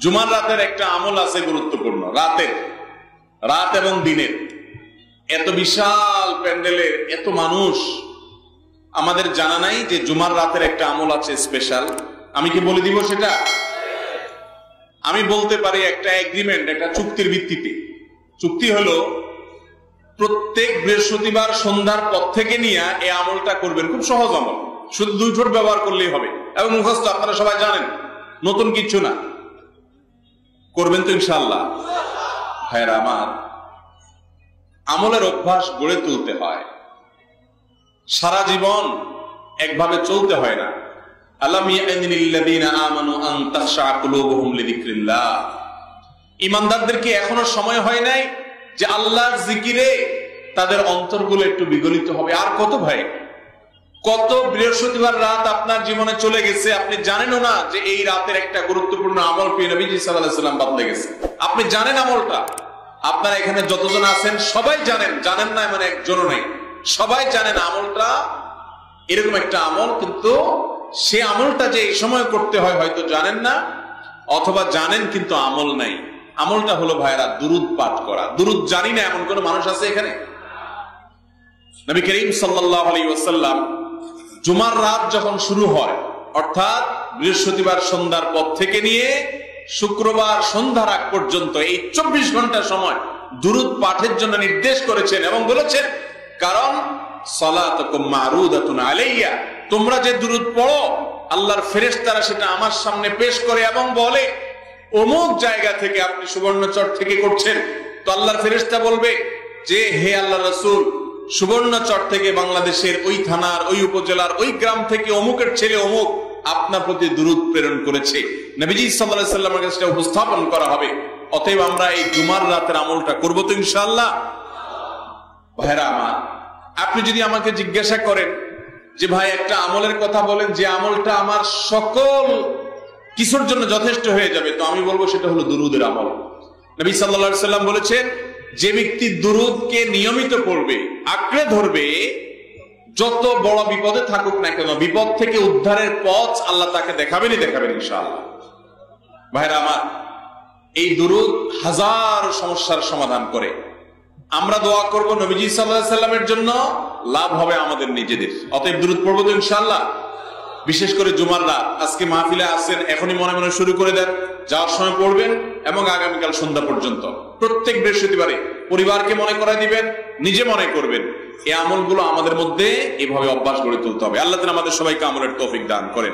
জুমার রাতের একটা আমল আছে গুরুত্বপূর্ণ, রাত এবং দিনের। এত বিশাল প্যান্ডেলের এত মানুষ, আমাদের জানা নাই যে জুমার রাতের একটা আমল আছে স্পেশাল। আমি কি বলে দিব সেটা? আমি বলতে পারি একটা এগ্রিমেন্ট, একটা চুক্তির ভিত্তিতে। চুক্তি হলো প্রত্যেক বৃহস্পতিবার সন্ধ্যার পর থেকে নিয়ে এই আমলটা করবেন। খুব সহজ আমল, শুধু 2 ঠোঁট ব্যবহার করলেই হবে এবং মুখস্থ, আপনারা সবাই জানেন, নতুন কিছু না। করবেন তো ইনশাআল্লাহ? ভাইরা আমার, আমলের অভ্যাস গড়ে তুলতে হয়, সারা জীবন একভাবে চলতে হয় না। আলাম ইয়া'নিল লাযীনা আমানু আন তাখশা কুলুবুহুম লিযিকরিল্লাহ। ঈমানদারদেরকে এখনো সময় হয় নাই যে আল্লাহর জিকিরে তাদের অন্তরগুলো একটু বিগলিত হবে। আর কত ভাই, কত বৃহস্পতিবার রাত আপনার জীবনে চলে গেছে, আপনি জানেনও না যে এই রাতের একটা গুরুত্বপূর্ণ আমল প্রিয় নবীজি সাল্লাল্লাহু আলাইহি ওয়াসাল্লাম বদলে গেছে। আপনি জানেন আমলটা, আপনারা এখানে যতজন আছেন সবাই জানেন, জানেন না মানে একজনও নেই, সবাই জানেন আমলটা এরকম একটা আমল, কিন্তু সে আমলটা যে এই সময় করতে হয় হয়তো জানেন না, অথবা জানেন কিন্তু আমল নাই। আমলটা হলো ভাইরা দুরুদ পাঠ করা। দুরুদ জানি না এমন কোন মানুষ আছে এখানে? নবী করিম সাল্লাল্লাহু আলাইহি ওয়াসাল্লাম জুমার রাত যখন শুরু হয়, অর্থাৎ বৃহস্পতিবার সন্ধ্যার পর থেকে নিয়ে শুক্রবার সন্ধ্যার আগ পর্যন্ত এই 24 ঘন্টা সময় দুরুদ পাঠের জন্য নির্দেশ করেছেন এবং বলেছেন, কারণ সালাতুকুম মারুদাতুন আলাইয়া, তোমরা যে দুরুদ পড়ো আল্লাহর ফেরেশতারা সেটা আমার সামনে পেশ করে এবং বলে অমুক জায়গা থেকে আপনি সুবর্ণচর থেকে করছেন। তো আল্লাহর ফেরেশতা বলবে যে হে আল্লাহর রাসূল, সুবর্ণচর থেকে বাংলাদেশের ওই থানার ওই উপজেলার ওই গ্রাম থেকে অমুকের ছেলে অমুক আপনার প্রতি দুরূদ প্রেরণ করেছে। নবীজি সাল্লাল্লাহু আলাইহি ওয়াসাল্লামের কাছে উপস্থাপন করা হবে। অতএব আমরা এই জুমার রাতের আমলটা করব তো ইনশাআল্লাহ? ভাইরা আমার, আপনি যদি আমাকে জিজ্ঞাসা করেন যে ভাই একটা আমলের কথা বলেন যে আমলটা আমার সকল কিছুর জন্য যথেষ্ট হয়ে যাবে, তো আমি বলবো সেটা হলো দুরূদের আমল। নবী সাল্লাল্লাহু আলাইহি ওয়াসাল্লাম বলেছেন, যে ব্যক্তি দুরূদকে নিয়মিত পড়বে, আঁকড়ে ধরবে, যত বড় বিপদে থাকুক না কেন বিপদ থেকে উদ্ধারের পথ আল্লাহ তাকে দেখাবেনই দেখাবেন ইনশাআল্লাহ। ভাইরা আমার, এই দুরূদ হাজার সমস্যার সমাধান করে। আমরা দোয়া করব নবীজি সাল্লাল্লাহু আলাইহি ওয়াসাল্লামের জন্য, লাভ হবে আমাদের নিজেদের। অতএব দুরূদ পড়বো তো ইনশাআল্লাহ। বিশেষ করে জুমার রাত, আজকে মাহফিলে আসছেন, এখনই মনে মনে শুরু করে দেন, যাওয়ার সময় পড়বেন এবং আগামীকাল সন্ধ্যা পর্যন্ত প্রত্যেক বৃহস্পতিবারে পরিবারকে মনে করায় দিবেন, নিজে মনে করবেন। এই আমলগুলো আমাদের মধ্যে এভাবে অভ্যাস গড়ে তুলতে হবে। আল্লাহ তাআলা আমাদের সবাইকে আমলের তৌফিক দান করেন।